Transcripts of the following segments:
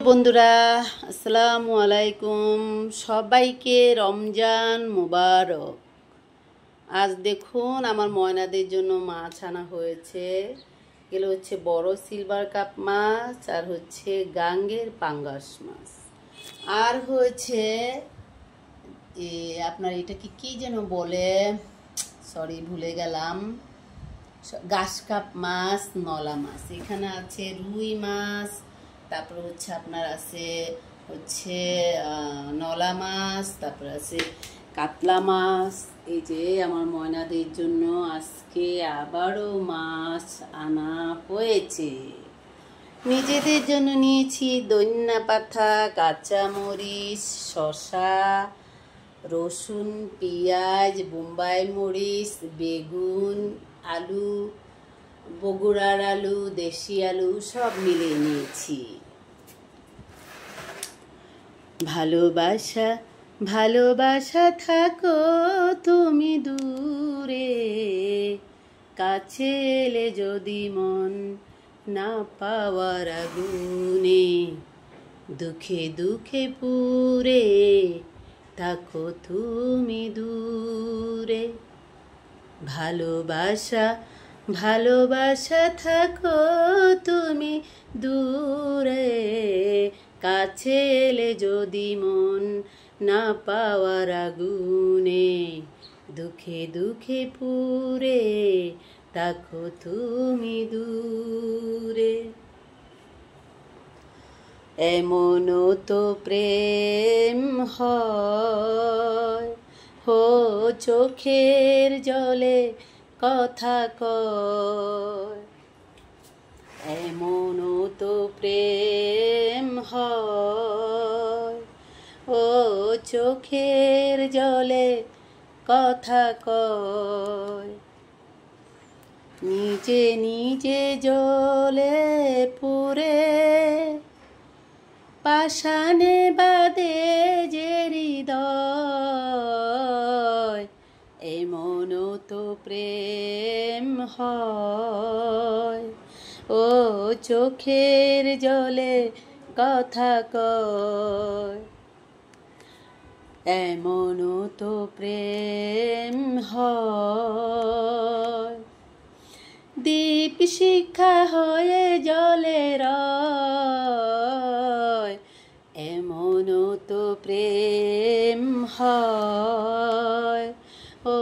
বন্ধুরা, আসসালামু আলাইকুম। সবাইকে রমজান মুবারক। আজ দেখুন আমার ময়নাদের জন্য মাছ আনা হয়েছে। এগুলো হচ্ছে বড় সিলভার কাপ মাছ, আর হচ্ছে গাঙ্গের পাঙ্গাস মাছ, আর হয়েছে আপনার এটাকে কি যেন বলে, সরি ভুলে গেলাম, ঘাস কাপ মাছ, নলা মাছ। এখানে আছে রুই মাছ, তারপর হচ্ছে আপনার আছে হচ্ছে নলা মাছ, তারপর আছে কাতলা মাছ। এই যে আমার ময়নাদের জন্য আজকে আবারও মাছ আনা হয়েছে। নিজেদের জন্য নিয়েছি ধনিয়া পাতা, কাঁচামরিচ, শসা, রসুন, পেঁয়াজ, বোম্বাই মরিচ, বেগুন, আলু, বগুড়ার আলু, দেশি আলু সব মিলিয়ে নিয়েছি। ভালোবাসা ভালোবাসা থাকো তুমি দূরে, কাছে এলে যদি মন না পাওয়ার আগুনে, দুঃখে দুঃখে পুরে থাকো তুমি দূরে। ভালোবাসা ভালোবাসা থাকো তুমি দূরে, কাছে এলে যদি মন না পাওয়ার আগুনে, দুঃখে দুঃখে পুরে থাকো তুমি দূরে। এমনও তো প্রেম হয়, হো চোখের জলে কথা কয়। এমনও তো প্রেম হয়, ও চোখের জলে কথা কয়। নিজে নিজে জ্বলে পুরে পাষাণে বাঁধে যে হৃদয়, এমনও তো প্রেম হয়, ও চোখের জলে কথা কয়। এমনও তো প্রেম হয়, দীপ শিখা হয়ে জলে রয়। এমনও তো প্রেম হয়, ও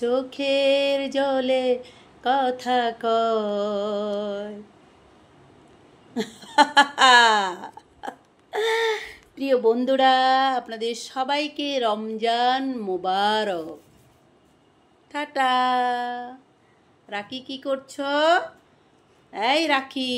চোখের জলে কথা কয়। প্রিয় বন্ধুরা, আপনাদের সবাইকে রমজান মুবারক। টাটা। রাখি কি করছো? এই রাখি।